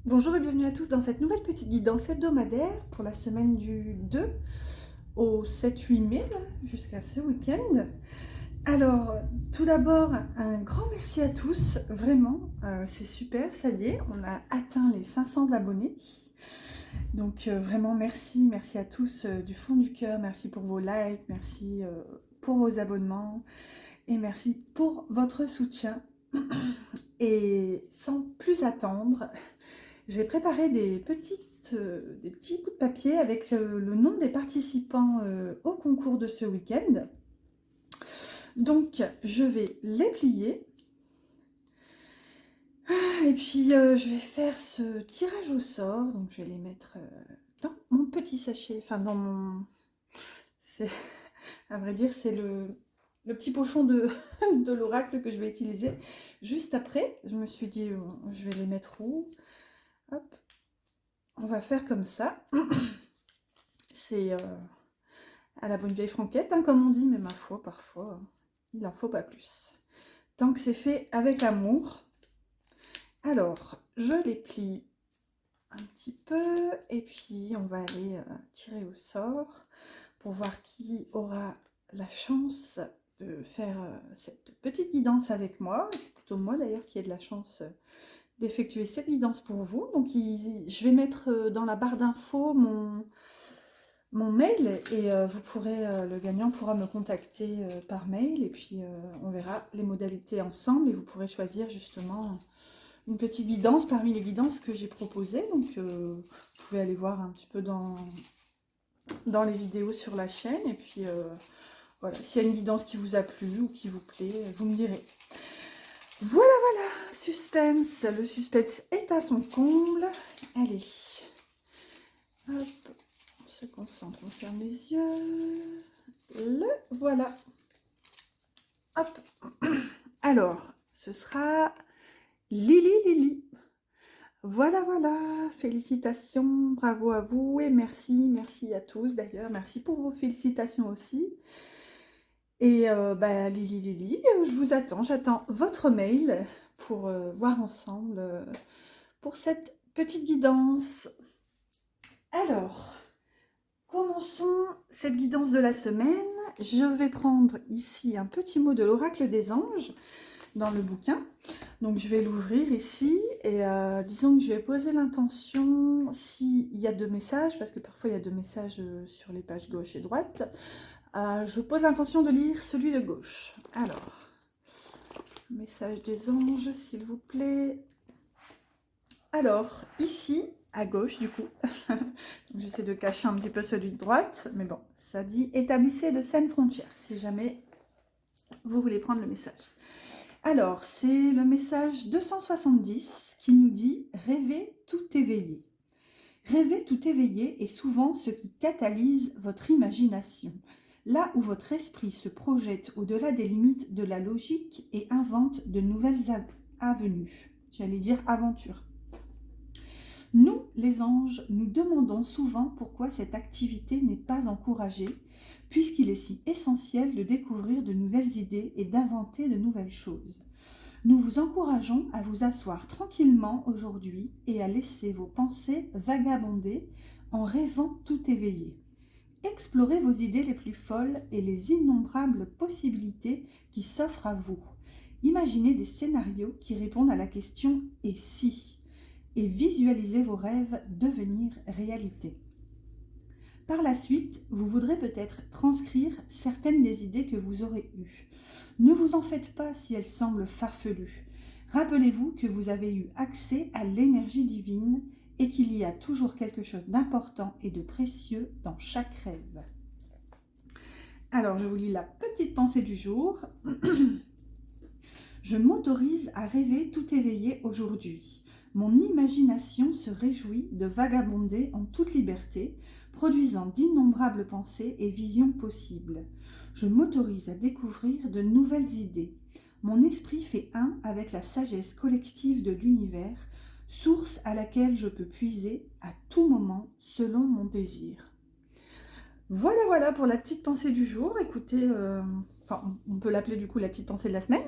Bonjour et bienvenue à tous dans cette nouvelle petite guidance hebdomadaire pour la semaine du 2 au 7-8 mai, jusqu'à ce week-end. Alors, tout d'abord, un grand merci à tous, vraiment, c'est super, ça y est, on a atteint les 500 abonnés. Donc vraiment merci à tous du fond du cœur, merci pour vos likes, merci pour vos abonnements et merci pour votre soutien. Et sans plus attendre, j'ai préparé des petits bouts de papier avec le nom des participants au concours de ce week-end. Donc, je vais les plier. Et puis, je vais faire ce tirage au sort. Donc, je vais les mettre dans mon petit sachet. Enfin, dans mon... À vrai dire, c'est le petit pochon de l'oracle que je vais utiliser juste après. Je me suis dit, je vais les mettre où? Hop. On va faire comme ça. C'est à la bonne vieille franquette, hein, comme on dit, mais ma foi, parfois, il n'en faut pas plus. Tant que c'est fait avec amour. Alors, je les plie un petit peu, et puis on va aller tirer au sort pour voir qui aura la chance de faire cette petite guidance avec moi. C'est plutôt moi d'ailleurs qui ai de la chance d'effectuer cette guidance pour vous. Donc je vais mettre dans la barre d'infos mon mail et le gagnant pourra me contacter par mail et puis on verra les modalités ensemble et vous pourrez choisir justement une petite guidance parmi les guidances que j'ai proposées. Donc vous pouvez aller voir un petit peu dans les vidéos sur la chaîne et puis voilà, s'il y a une guidance qui vous a plu ou qui vous plaît, vous me direz. Voilà, suspense, le suspense est à son comble. Allez, hop, on se concentre, on ferme les yeux. Le voilà. Hop. Alors, ce sera Lily. Voilà, félicitations, bravo à vous et merci à tous d'ailleurs, merci pour vos félicitations aussi. Et Lily, je vous attends, j'attends votre mail pour voir ensemble pour cette petite guidance. Alors, commençons cette guidance de la semaine. Je vais prendre ici un petit mot de l'oracle des anges dans le bouquin. Donc je vais l'ouvrir ici et disons que je vais poser l'intention s'il y a deux messages, parce que parfois il y a deux messages sur les pages gauche et droite. Je pose l'intention de lire celui de gauche. Alors, message des anges, s'il vous plaît. Alors, ici, à gauche du coup, j'essaie de cacher un petit peu celui de droite, mais bon, ça dit « Établissez de saines frontières », si jamais vous voulez prendre le message. Alors, c'est le message 270 qui nous dit « Rêvez tout éveillé ». Rêver tout éveillé est souvent ce qui catalyse votre imagination, là où votre esprit se projette au-delà des limites de la logique et invente de nouvelles avenues, j'allais dire aventures. Nous, les anges, nous demandons souvent pourquoi cette activité n'est pas encouragée, puisqu'il est si essentiel de découvrir de nouvelles idées et d'inventer de nouvelles choses. Nous vous encourageons à vous asseoir tranquillement aujourd'hui et à laisser vos pensées vagabonder en rêvant tout éveillé. Explorez vos idées les plus folles et les innombrables possibilités qui s'offrent à vous. Imaginez des scénarios qui répondent à la question « et si ?» et visualisez vos rêves devenir réalité. Par la suite, vous voudrez peut-être transcrire certaines des idées que vous aurez eues. Ne vous en faites pas si elles semblent farfelues. Rappelez-vous que vous avez eu accès à l'énergie divine et qu'il y a toujours quelque chose d'important et de précieux dans chaque rêve. Alors, je vous lis la petite pensée du jour. Je m'autorise à rêver tout éveillé aujourd'hui. Mon imagination se réjouit de vagabonder en toute liberté, produisant d'innombrables pensées et visions possibles. Je m'autorise à découvrir de nouvelles idées. Mon esprit fait un avec la sagesse collective de l'univers, source à laquelle je peux puiser à tout moment selon mon désir. Voilà pour la petite pensée du jour. Écoutez, on peut l'appeler du coup la petite pensée de la semaine.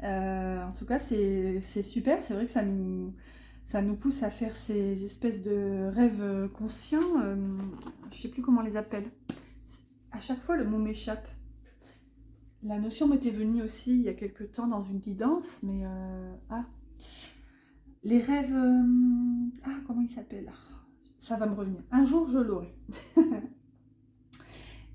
En tout cas, c'est super. C'est vrai que Ça nous pousse à faire ces espèces de rêves conscients. Je ne sais plus comment on les appelle. À chaque fois, le mot m'échappe. La notion m'était venue aussi il y a quelque temps dans une guidance, mais les rêves... comment il s'appelle? Ça va me revenir. Un jour, je l'aurai.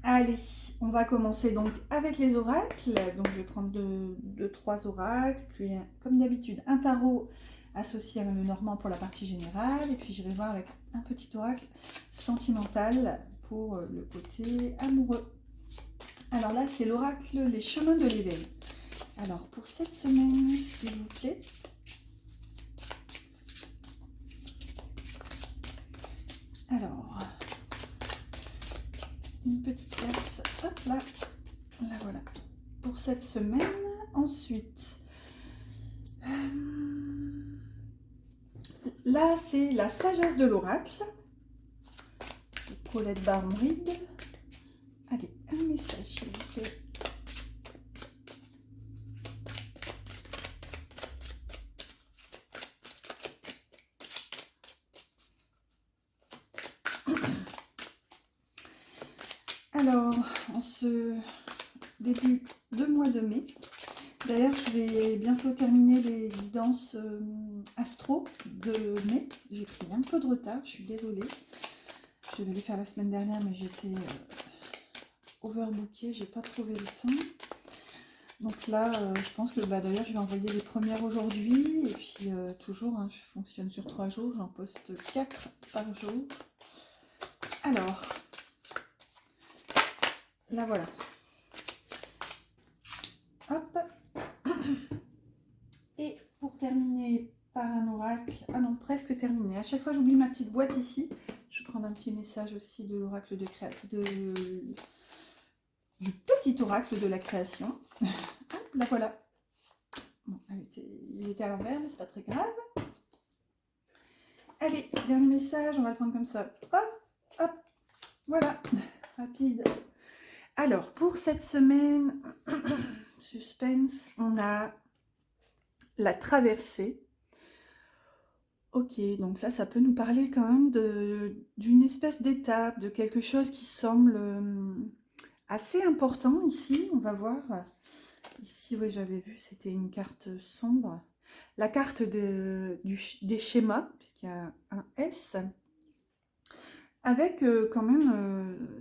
Allez, on va commencer donc avec les oracles. Donc, je vais prendre deux, trois oracles, puis comme d'habitude, un tarot associé à le normand pour la partie générale, et puis je vais voir avec un petit oracle sentimental pour le côté amoureux. Alors là, c'est l'oracle Les Chemins de l'éveil. Alors, pour cette semaine, s'il vous plaît. Alors, une petite carte, hop là, là voilà, pour cette semaine. Ensuite, là, c'est la sagesse de l'oracle, Colette Baron-Reid. Allez, un message, s'il vous plaît. Alors, en ce début de mois de mai, d'ailleurs, je vais bientôt terminer les guidances astro de mai. J'ai pris un peu de retard, je suis désolée. Je devais les faire la semaine dernière, mais j'étais overbookée, j'ai pas trouvé le temps. Donc là, je pense que d'ailleurs, je vais envoyer les premières aujourd'hui. Et puis, toujours, je fonctionne sur 3 jours, j'en poste 4 par jour. Alors, là voilà. Hop. Et pour terminer par un oracle, non, presque terminé. À chaque fois, j'oublie ma petite boîte ici. Je vais prendre un petit message aussi de l'oracle du petit oracle de la création. Hop, là voilà. Bon, il était à l'envers, mais c'est pas très grave. Allez, dernier message, on va le prendre comme ça. Hop, hop, voilà, rapide. Alors, pour cette semaine, suspense, on a la traversée. Ok, donc là, ça peut nous parler quand même d'une espèce d'étape, de quelque chose qui semble assez important ici. On va voir. Ici, oui, j'avais vu, c'était une carte sombre. La carte des schémas, puisqu'il y a un S, avec quand même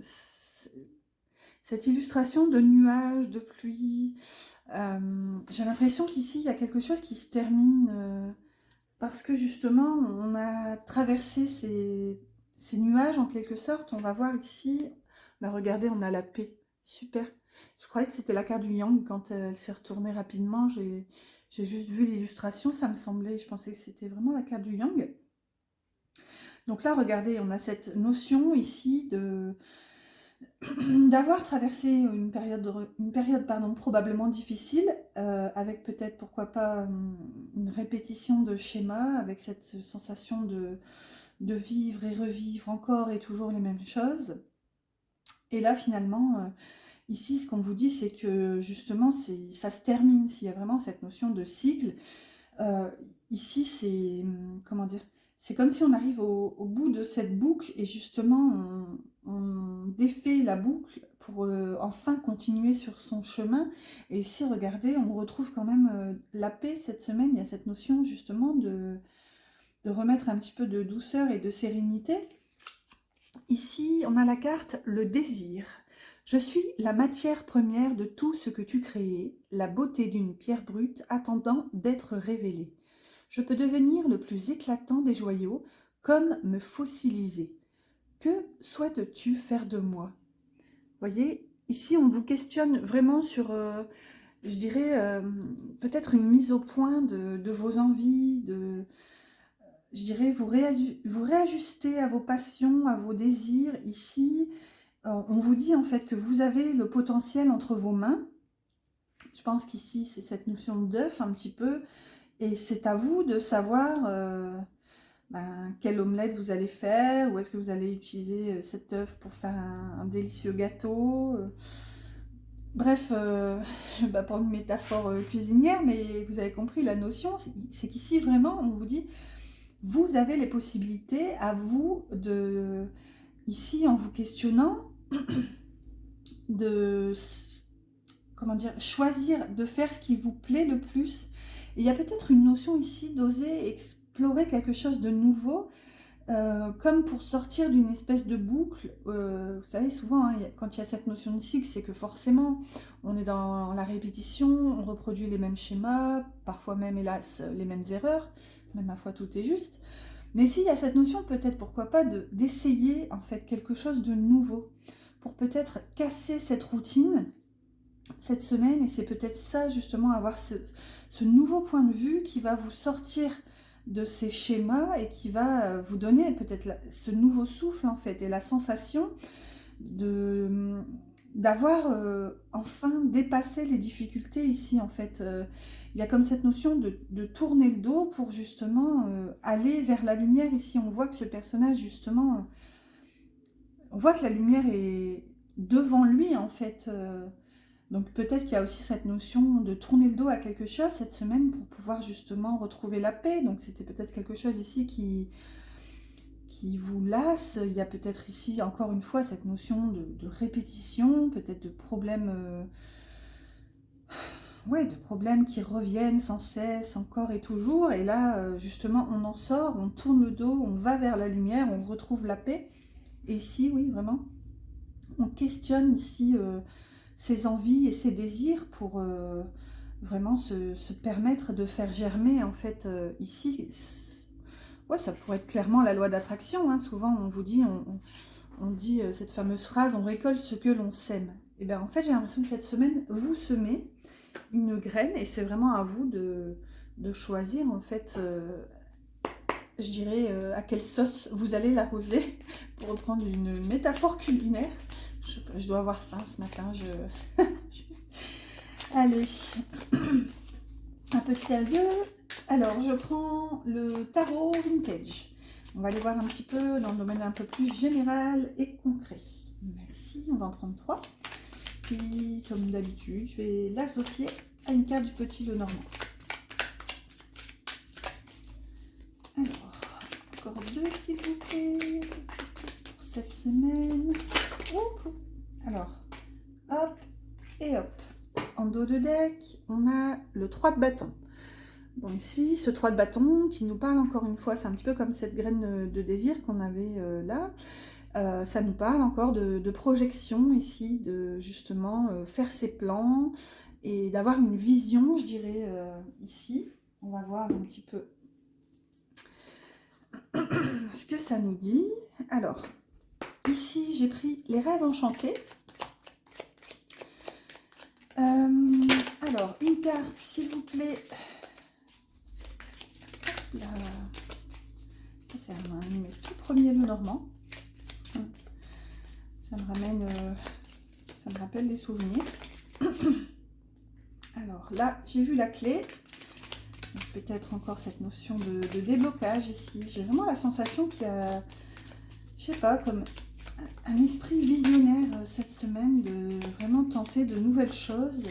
cette illustration de nuages, de pluie. J'ai l'impression qu'ici, il y a quelque chose qui se termine parce que justement, on a traversé ces nuages en quelque sorte. On va voir ici, bah regardez, on a la paix. Super. Je croyais que c'était la carte du Yang quand elle s'est retournée rapidement. J'ai juste vu l'illustration, ça me semblait, je pensais que c'était vraiment la carte du Yang. Donc là, regardez, on a cette notion ici d'avoir traversé une période probablement difficile, avec peut-être, pourquoi pas, une répétition de schémas, avec cette sensation de vivre et revivre encore et toujours les mêmes choses. Et là, finalement, ici, ce qu'on vous dit, c'est que justement, ça se termine, s'il y a vraiment cette notion de cycle. Ici, c'est, comment dire, c'est comme si on arrive au bout de cette boucle et justement, on défait la boucle pour enfin continuer sur son chemin. Et ici, regardez, on retrouve quand même la paix cette semaine. Il y a cette notion justement de remettre un petit peu de douceur et de sérénité. Ici, on a la carte « Le désir ». Je suis la matière première de tout ce que tu créais, la beauté d'une pierre brute attendant d'être révélée. Je peux devenir le plus éclatant des joyaux, comme me fossiliser. Que souhaites-tu faire de moi? Voyez, ici on vous questionne vraiment sur, je dirais, peut-être une mise au point de vos envies, je dirais, vous réajustez à vos passions, à vos désirs. Ici, on vous dit en fait que vous avez le potentiel entre vos mains. Je pense qu'ici, c'est cette notion d'œuf un petit peu. Et c'est à vous de savoir quelle omelette vous allez faire, ou est-ce que vous allez utiliser cet œuf pour faire un délicieux gâteau. Bref, je ne vais pas prendre une métaphore cuisinière, mais vous avez compris la notion. C'est qu'ici, vraiment, on vous dit... vous avez les possibilités à vous de, ici en vous questionnant, de, comment dire, choisir de faire ce qui vous plaît le plus. Et il y a peut-être une notion ici d'oser explorer quelque chose de nouveau, comme pour sortir d'une espèce de boucle. Vous savez, souvent, hein, quand il y a cette notion de cycle, c'est que forcément, on est dans la répétition, on reproduit les mêmes schémas, parfois même, hélas, les mêmes erreurs, même ma foi, tout est juste. Mais s'il y a cette notion, peut-être, pourquoi pas, d'essayer, en fait, quelque chose de nouveau, pour peut-être casser cette routine, cette semaine, et c'est peut-être ça, justement, avoir ce nouveau point de vue qui va vous sortir de ces schémas et qui va vous donner peut-être ce nouveau souffle en fait et la sensation d'avoir enfin dépassé les difficultés ici en fait. Il y a comme cette notion de tourner le dos pour justement aller vers la lumière. Ici on voit que ce personnage justement, on voit que la lumière est devant lui en fait. Donc peut-être qu'il y a aussi cette notion de tourner le dos à quelque chose cette semaine pour pouvoir justement retrouver la paix. Donc c'était peut-être quelque chose ici qui vous lasse. Il y a peut-être ici encore une fois cette notion de répétition, peut-être de problèmes, ouais, de problèmes qui reviennent sans cesse, encore et toujours. Et là justement on en sort, on tourne le dos, on va vers la lumière, on retrouve la paix. Et ici oui vraiment, on questionne ici ses envies et ses désirs pour vraiment se permettre de faire germer en fait ici. Ouais, ça pourrait être clairement la loi d'attraction, hein. Souvent on vous dit, on dit cette fameuse phrase, on récolte ce que l'on sème. Et bien en fait j'ai l'impression que cette semaine vous semez une graine et c'est vraiment à vous de choisir en fait, je dirais à quelle sauce vous allez l'arroser, pour reprendre une métaphore culinaire. Je dois avoir faim ce matin. Allez, un peu de sérieux. Alors, je prends le tarot vintage. On va aller voir un petit peu dans le domaine un peu plus général et concret. Merci, on va en prendre 3. Puis, comme d'habitude, je vais l'associer à une carte du petit Lenormand. Alors, encore 2 s'il vous plaît, pour cette semaine. Alors, hop et hop. En dos de deck, on a le 3 de bâton. Bon, ici, ce 3 de bâton qui nous parle encore une fois, c'est un petit peu comme cette graine de désir qu'on avait là. Ça nous parle encore de projection ici, de justement faire ses plans et d'avoir une vision, je dirais, ici. On va voir un petit peu ce que ça nous dit. Alors, ici, j'ai pris les rêves enchantés. Alors, une carte, s'il vous plaît. Hop là. C'est mes tout premiers Lenormand. Ça me ramène, ça me rappelle des souvenirs. Alors là, j'ai vu la clé. Peut-être encore cette notion de déblocage ici. J'ai vraiment la sensation qu'il y a, je sais pas, comme un esprit visionnaire cette semaine de vraiment tenter de nouvelles choses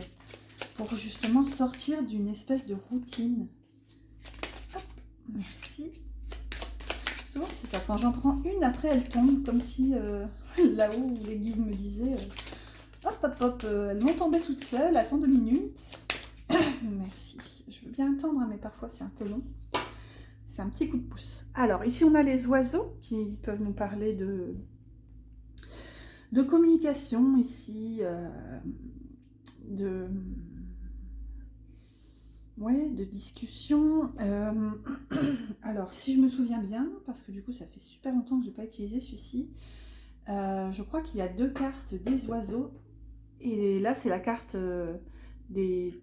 pour justement sortir d'une espèce de routine. Hop, merci. Souvent c'est ça, quand j'en prends une, après elle tombe, comme si là-haut les guides me disaient hop hop hop, elles vont tomber toutes seules, attends 2 minutes. Merci. Je veux bien attendre, mais parfois c'est un peu long. C'est un petit coup de pouce. Alors ici on a les oiseaux qui peuvent nous parler de communication ici, de discussion. Alors si je me souviens bien, parce que du coup ça fait super longtemps que je n'ai pas utilisé celui-ci, je crois qu'il y a 2 cartes des oiseaux. Et là c'est la carte des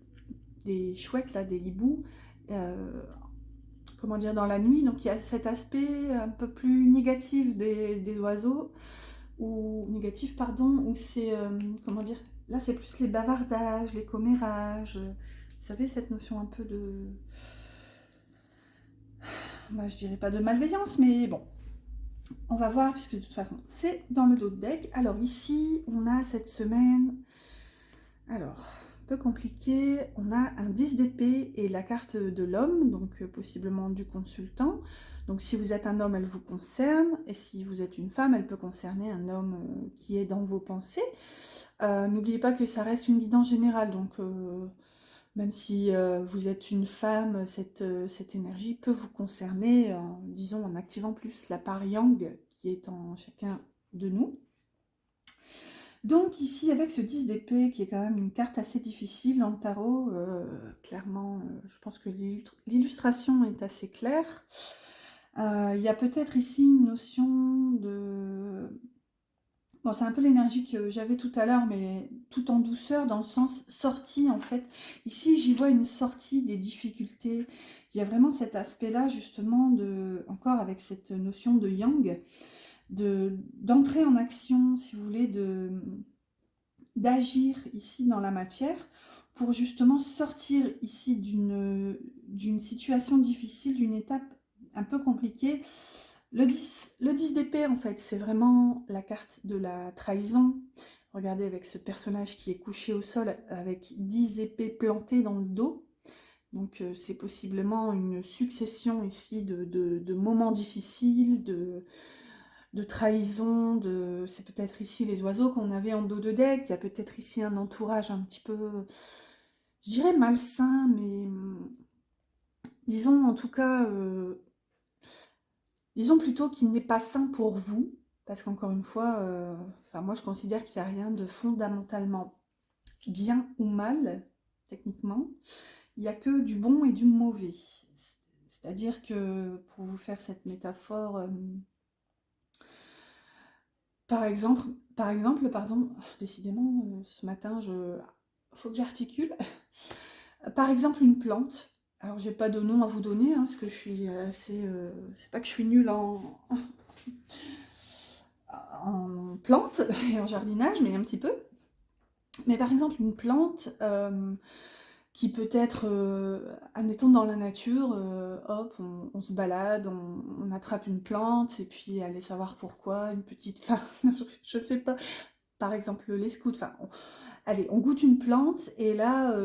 chouettes, là, des hiboux, comment dire, dans la nuit. Donc il y a cet aspect un peu plus négatif des oiseaux, ou négatif, pardon, où c'est, comment dire, là c'est plus les bavardages, les commérages, vous savez, cette notion un peu de, bah, je dirais pas de malveillance, mais bon, on va voir, puisque de toute façon c'est dans le dos de deck. Alors ici on a cette semaine, alors peu compliqué. On a un 10 d'épée et la carte de l'homme, donc possiblement du consultant. Donc si vous êtes un homme, elle vous concerne, et si vous êtes une femme, elle peut concerner un homme qui est dans vos pensées. N'oubliez pas que ça reste une guidance générale, donc même si vous êtes une femme, cette énergie peut vous concerner, disons, en activant plus la part yang qui est en chacun de nous. Donc ici, avec ce 10 d'épée, qui est quand même une carte assez difficile dans le tarot, clairement, je pense que l'illustration est assez claire. Il y a peut-être ici une notion de... Bon, c'est un peu l'énergie que j'avais tout à l'heure, mais tout en douceur, dans le sens sortie, en fait. Ici, j'y vois une sortie des difficultés. Il y a vraiment cet aspect-là, justement, encore avec cette notion de yang, d'entrer en action, si vous voulez, d'agir ici dans la matière, pour justement sortir ici d'une situation difficile, d'une étape un peu compliquée. Le 10 d'épée, en fait, c'est vraiment la carte de la trahison. Regardez avec ce personnage qui est couché au sol avec 10 épées plantées dans le dos. Donc c'est possiblement une succession ici de moments difficiles, de trahison, c'est peut-être ici les oiseaux qu'on avait en dos de deck, il y a peut-être ici un entourage un petit peu, je dirais malsain, mais disons en tout cas... disons plutôt qu'il n'est pas sain pour vous, parce qu'encore une fois, moi je considère qu'il n'y a rien de fondamentalement bien ou mal, techniquement. Il n'y a que du bon et du mauvais. C'est-à-dire que, pour vous faire cette métaphore, par exemple, pardon, décidément, ce matin, faut que j'articule. Par exemple, une plante. Alors, j'ai pas de nom à vous donner, hein, parce que je suis assez... c'est pas que je suis nulle en plantes et en jardinage, mais un petit peu. Mais par exemple, une plante qui peut être, admettons dans la nature, hop, on se balade, on attrape une plante, et puis aller savoir pourquoi, une petite... Enfin, je sais pas, par exemple les scouts, enfin, allez, on goûte une plante, et là,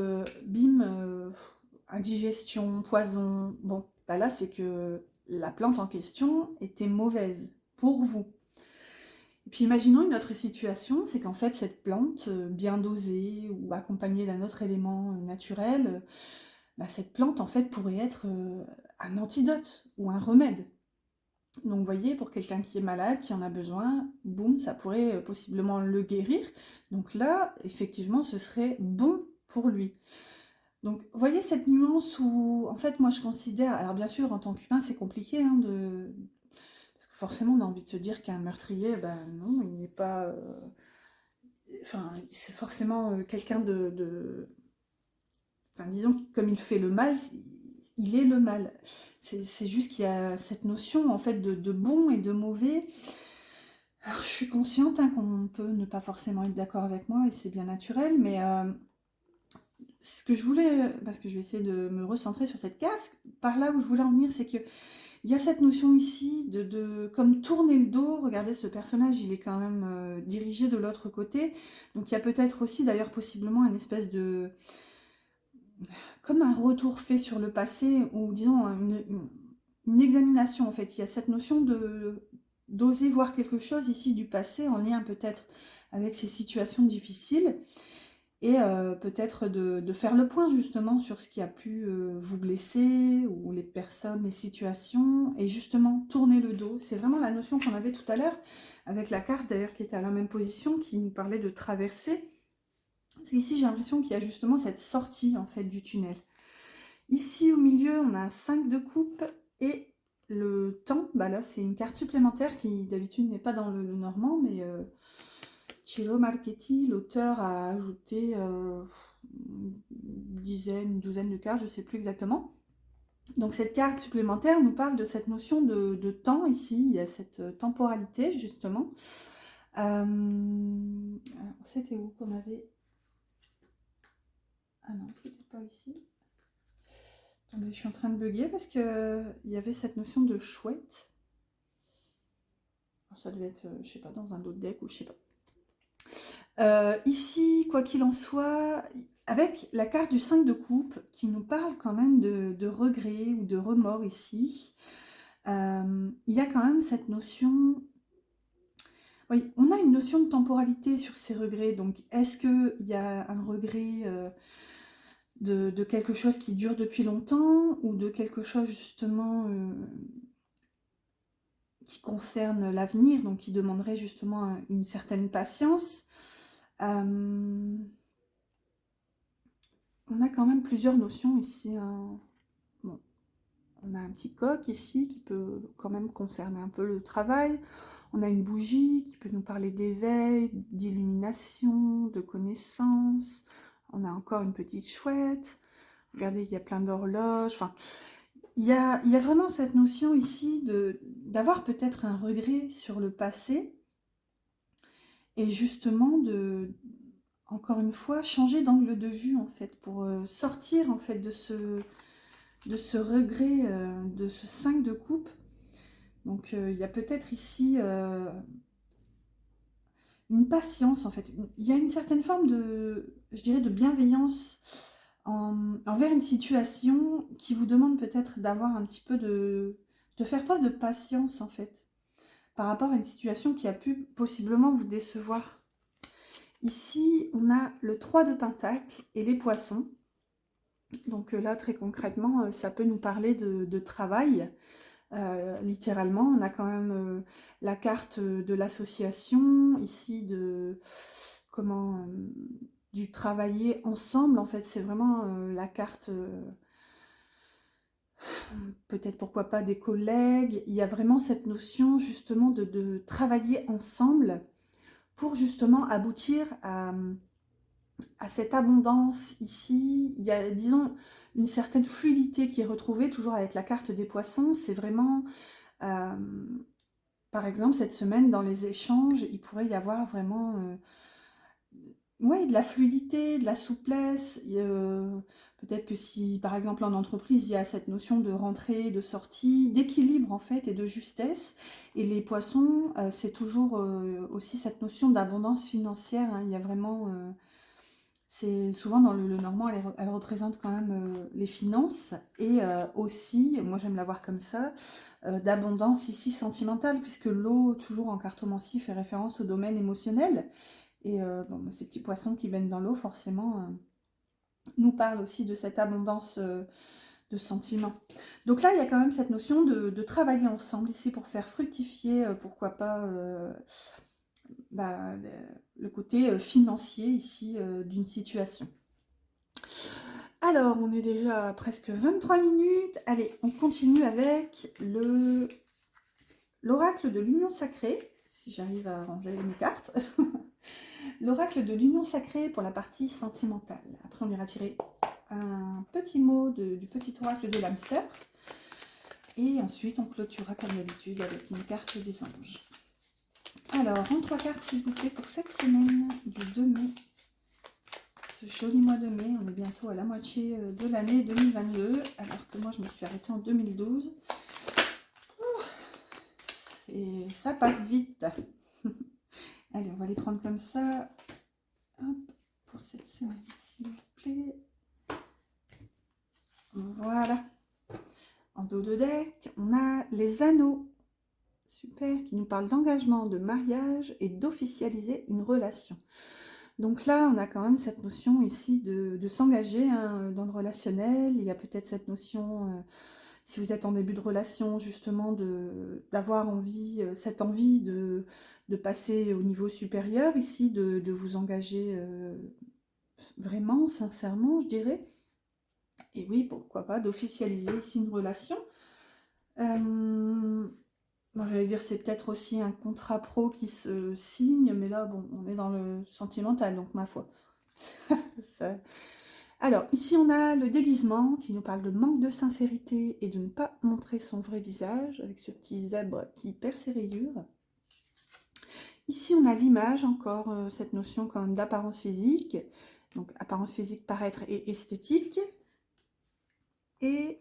bim, indigestion, poison, bon, bah là c'est que la plante en question était mauvaise pour vous. Et puis imaginons une autre situation, c'est qu'en fait cette plante, bien dosée ou accompagnée d'un autre élément naturel, cette plante en fait pourrait être un antidote ou un remède. Donc vous voyez, pour quelqu'un qui est malade, qui en a besoin, boum, ça pourrait possiblement le guérir. Donc là, effectivement, ce serait bon pour lui. Donc vous voyez cette nuance où, en fait, moi je considère, alors bien sûr en tant qu'humain c'est compliqué, hein, parce que forcément on a envie de se dire qu'un meurtrier, ben non, il n'est pas... Enfin, c'est forcément quelqu'un Enfin, disons que comme il fait le mal, il est le mal. C'est juste qu'il y a cette notion, en fait, de bon et de mauvais. Alors, je suis consciente hein, qu'on peut ne pas forcément être d'accord avec moi, et c'est bien naturel, mais ce que je voulais, parce que je vais essayer de me recentrer sur cette case, par là où je voulais en venir, c'est que il y a cette notion ici comme tourner le dos. Regardez, ce personnage, il est quand même dirigé de l'autre côté. Donc il y a peut-être aussi, d'ailleurs, possiblement une espèce de... comme un retour fait sur le passé, ou disons une examination, en fait. Il y a cette notion d'oser voir quelque chose ici du passé, en lien peut-être avec ces situations difficiles, et peut-être de faire le point justement sur ce qui a pu vous blesser, ou les personnes, les situations, et justement tourner le dos. C'est vraiment la notion qu'on avait tout à l'heure, avec la carte d'ailleurs qui était à la même position, qui nous parlait de traverser. C'est ici j'ai l'impression qu'il y a justement cette sortie en fait du tunnel. Ici au milieu on a un 5 de coupe, et le temps, là c'est une carte supplémentaire qui d'habitude n'est pas dans le normand, mais... Ciro Marchetti, l'auteur, a ajouté une douzaine de cartes, je ne sais plus exactement. Donc cette carte supplémentaire nous parle de cette notion de temps ici, il y a cette temporalité justement. Alors, c'était où qu'on avait... Ah non, c'était pas ici. Attendez, je suis en train de bugger parce qu'il y avait cette notion de chouette. Alors, ça devait être, je sais pas, dans un autre deck ou je sais pas. Ici, quoi qu'il en soit, avec la carte du 5 de coupe qui nous parle quand même de regret ou de remords ici, il y a quand même cette notion... Oui, on a une notion de temporalité sur ces regrets. Donc, est-ce qu'il y a un regret de quelque chose qui dure depuis longtemps ou de quelque chose justement qui concerne l'avenir, donc qui demanderait justement une certaine patience? On a quand même plusieurs notions ici, hein. Bon, on a un petit coq ici qui peut quand même concerner un peu le travail. On a une bougie qui peut nous parler d'éveil, d'illumination, de connaissance. On a encore une petite chouette. Regardez, il y a plein d'horloges. Enfin, il y a vraiment cette notion ici d'avoir peut-être un regret sur le passé et justement encore une fois, changer d'angle de vue en fait pour sortir en fait de ce regret, de ce 5 de coupe. Donc il y a peut-être ici une patience en fait. Il y a une certaine forme je dirais, de bienveillance envers une situation qui vous demande peut-être d'avoir un petit peu de faire preuve de patience en fait, par rapport à une situation qui a pu possiblement vous décevoir. Ici, on a le 3 de Pentacle et les poissons. Donc là, très concrètement, ça peut nous parler de travail. Littéralement, on a quand même la carte de l'association, ici du travailler ensemble. En fait, c'est vraiment la carte, peut-être pourquoi pas des collègues. Il y a vraiment cette notion justement de travailler ensemble pour justement aboutir à cette abondance ici. Il y a, disons, une certaine fluidité qui est retrouvée toujours avec la carte des poissons. C'est vraiment, par exemple, cette semaine, dans les échanges, il pourrait y avoir vraiment ouais, de la fluidité, de la souplesse. Peut-être que si, par exemple, en entreprise, il y a cette notion de rentrée, de sortie, d'équilibre, en fait, et de justesse. Et les poissons, c'est toujours aussi cette notion d'abondance financière, hein. Il y a vraiment... c'est souvent dans le normand, elle représente quand même les finances et aussi, moi j'aime la voir comme ça, d'abondance ici sentimentale, puisque l'eau, toujours en cartomancie, fait référence au domaine émotionnel. Et bon, ces petits poissons qui baignent dans l'eau, forcément, nous parlent aussi de cette abondance de sentiments. Donc là, il y a quand même cette notion de travailler ensemble ici pour faire fructifier, pourquoi pas, bah, le côté financier ici d'une situation. Alors, on est déjà à presque 23 minutes. Allez, on continue avec l'oracle de l'union sacrée, si j'arrive à ranger mes cartes. L'oracle de l'union sacrée pour la partie sentimentale. Après, on ira tirer un petit mot du petit oracle de l'âme sœur. Et ensuite, on clôturera comme d'habitude avec une carte des anges. Alors, en 3 cartes, s'il vous plaît, pour cette semaine du 2 mai. Ce joli mois de mai, on est bientôt à la moitié de l'année 2022, alors que moi, je me suis arrêtée en 2012. Et ça passe vite. Allez, on va les prendre comme ça. Hop, pour cette semaine, s'il vous plaît. Voilà. En dos de deck, on a les anneaux. Super, qui nous parlent d'engagement, de mariage et d'officialiser une relation. Donc là, on a quand même cette notion ici de s'engager hein, dans le relationnel. Il y a peut-être cette notion, si vous êtes en début de relation, justement, d'avoir envie, cette envie de passer au niveau supérieur ici, de vous engager vraiment, sincèrement, je dirais. Et oui, pourquoi pas, d'officialiser ici une relation. Bon, j'allais dire, c'est peut-être aussi un contrat pro qui se signe, mais là, bon, on est dans le sentimental, donc ma foi. Ça... Alors, ici, on a le déguisement qui nous parle de manque de sincérité et de ne pas montrer son vrai visage, avec ce petit zèbre qui perd ses rayures. Ici, on a l'image, encore cette notion quand même d'apparence physique. Donc, apparence physique, paraître et esthétique. Et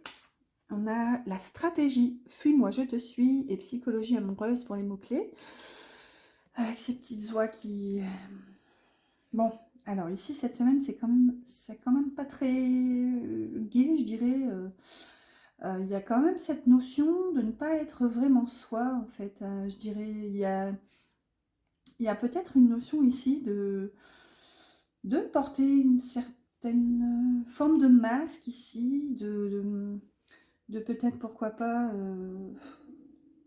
on a la stratégie « Fuis-moi, je te suis » et psychologie amoureuse pour les mots-clés. Avec ces petites oies qui Bon, alors ici, cette semaine, c'est quand même pas très gai, je dirais. Il y a quand même cette notion de ne pas être vraiment soi, en fait. Je dirais, il y a peut-être une notion ici de porter une certaine forme de masque ici, de peut-être, pourquoi pas,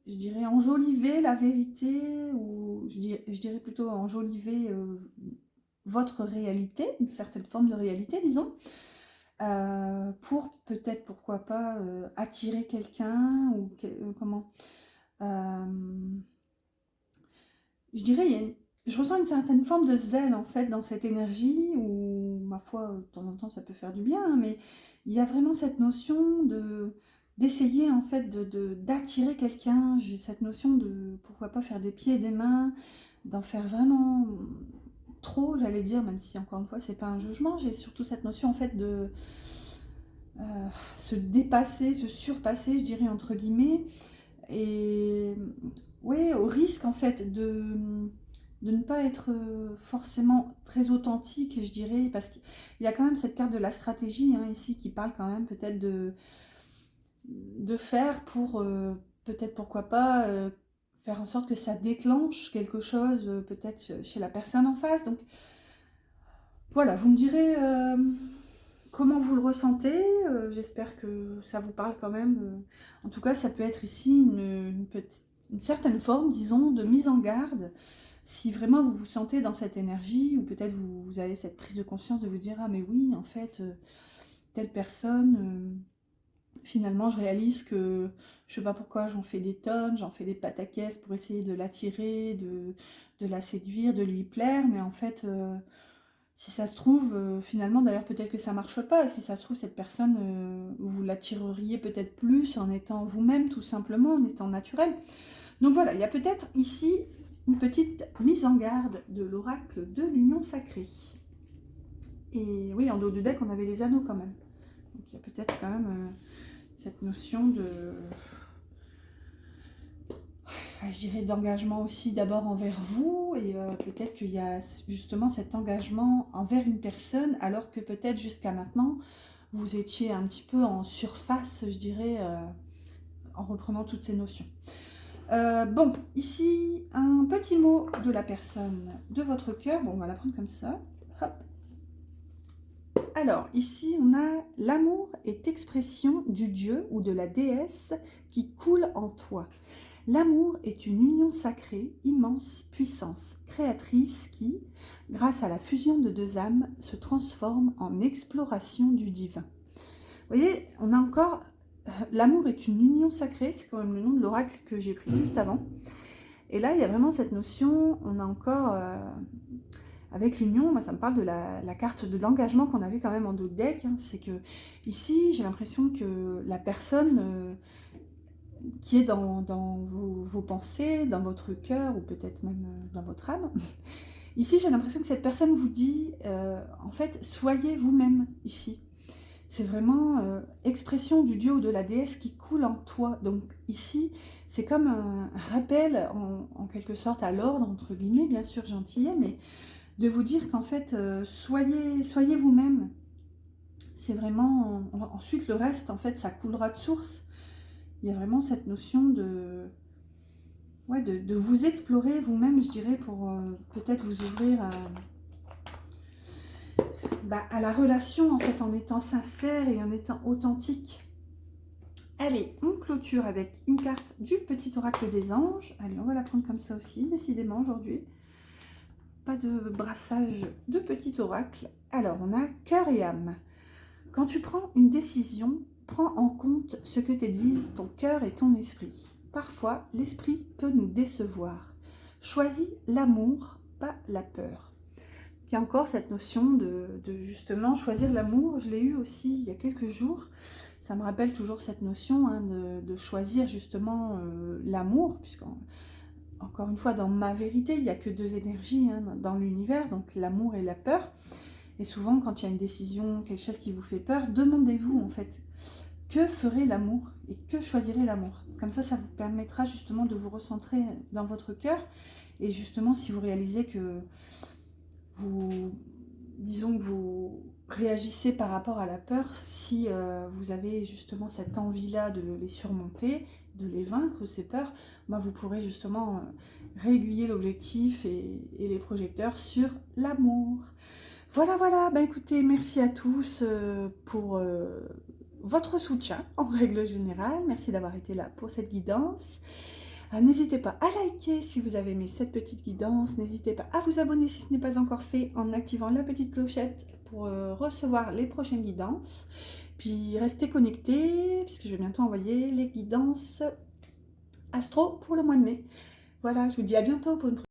je dirais, enjoliver la vérité, ou je dirais plutôt enjoliver votre réalité, une certaine forme de réalité, disons, pour peut-être, pourquoi pas, attirer quelqu'un, ou comment. Euh, je dirais, je ressens une certaine forme de zèle en fait dans cette énergie, où ma foi, de temps en temps ça peut faire du bien, hein, mais il y a vraiment cette notion d'essayer en fait d'attirer quelqu'un. J'ai cette notion de pourquoi pas faire des pieds et des mains, d'en faire vraiment trop, j'allais dire, même si encore une fois c'est pas un jugement. J'ai surtout cette notion en fait de se dépasser, se surpasser, je dirais entre guillemets, et oui, au risque en fait de ne pas être forcément très authentique, je dirais, parce qu'il y a quand même cette carte de la stratégie, hein, ici, qui parle quand même peut-être de faire pour, peut-être pourquoi pas, faire en sorte que ça déclenche quelque chose, peut-être chez la personne en face. Donc voilà, vous me direz comment vous le ressentez. J'espère que ça vous parle quand même. En tout cas, ça peut être ici une certaine forme, disons, de mise en garde. Si vraiment vous vous sentez dans cette énergie, ou peut-être vous avez cette prise de conscience de vous dire, ah mais oui, en fait, telle personne, finalement je réalise que, je sais pas pourquoi, j'en fais des tonnes, j'en fais des pataquès pour essayer de l'attirer, de la séduire, de lui plaire, mais en fait, si ça se trouve, finalement, d'ailleurs peut-être que ça marche pas, si ça se trouve, cette personne, vous l'attireriez peut-être plus en étant vous-même, tout simplement, en étant naturel. Donc voilà, il y a peut-être ici une petite mise en garde de l'oracle de l'union sacrée. Et oui, en dos du deck, on avait les anneaux quand même. Donc il y a peut-être quand même cette notion de, je dirais, d'engagement aussi d'abord envers vous, et peut-être qu'il y a justement cet engagement envers une personne, alors que peut-être jusqu'à maintenant, vous étiez un petit peu en surface, je dirais, en reprenant toutes ces notions. Bon, ici, un petit mot de la personne de votre cœur. Bon, on va la prendre comme ça. Hop. Alors, ici, on a l'amour est expression du dieu ou de la déesse qui coule en toi. L'amour est une union sacrée, immense puissance créatrice qui, grâce à la fusion de deux âmes, se transforme en exploration du divin. Vous voyez, on a encore... L'amour est une union sacrée, c'est quand même le nom de l'oracle que j'ai pris juste avant. Et là, il y a vraiment cette notion, on a encore... avec l'union, moi ça me parle de la carte de l'engagement qu'on avait quand même en dos de deck. Hein. C'est que ici, j'ai l'impression que la personne qui est dans vos pensées, dans votre cœur, ou peut-être même dans votre âme, ici j'ai l'impression que cette personne vous dit, en fait, soyez vous-même ici. C'est vraiment expression du dieu ou de la déesse qui coule en toi. Donc ici, c'est comme un rappel, en quelque sorte, à l'ordre, entre guillemets, bien sûr gentillet, mais de vous dire qu'en fait, soyez vous-même. C'est vraiment... ensuite, le reste, en fait, ça coulera de source. Il y a vraiment cette notion de... ouais, de vous explorer vous-même, je dirais, pour peut-être vous ouvrir à la relation, en fait, en étant sincère et en étant authentique. Allez, on clôture avec une carte du petit oracle des anges. Allez, on va la prendre comme ça aussi, décidément, aujourd'hui. Pas de brassage de petit oracle. Alors, on a cœur et âme. Quand tu prends une décision, prends en compte ce que te disent ton cœur et ton esprit. Parfois, l'esprit peut nous décevoir. Choisis l'amour, pas la peur. Il y a encore cette notion de justement choisir l'amour. Je l'ai eu aussi il y a quelques jours. Ça me rappelle toujours cette notion de choisir justement l'amour, puisqu'encore une fois, dans ma vérité, il n'y a que deux énergies dans l'univers, donc l'amour et la peur. Et souvent, quand il y a une décision, quelque chose qui vous fait peur, demandez-vous en fait, que ferait l'amour et que choisirait l'amour. Comme ça vous permettra justement de vous recentrer dans votre cœur. Et justement, si vous réalisez que disons que vous réagissez par rapport à la peur, si vous avez justement cette envie-là de les surmonter, de les vaincre, ces peurs, ben vous pourrez justement réaiguiller l'objectif et les projecteurs sur l'amour. Voilà, voilà, bah écoutez, merci à tous pour votre soutien en règle générale. Merci d'avoir été là pour cette guidance. N'hésitez pas à liker si vous avez aimé cette petite guidance. N'hésitez pas à vous abonner si ce n'est pas encore fait en activant la petite clochette pour recevoir les prochaines guidances. Puis restez connectés puisque je vais bientôt envoyer les guidances astro pour le mois de mai. Voilà, je vous dis à bientôt pour une prochaine.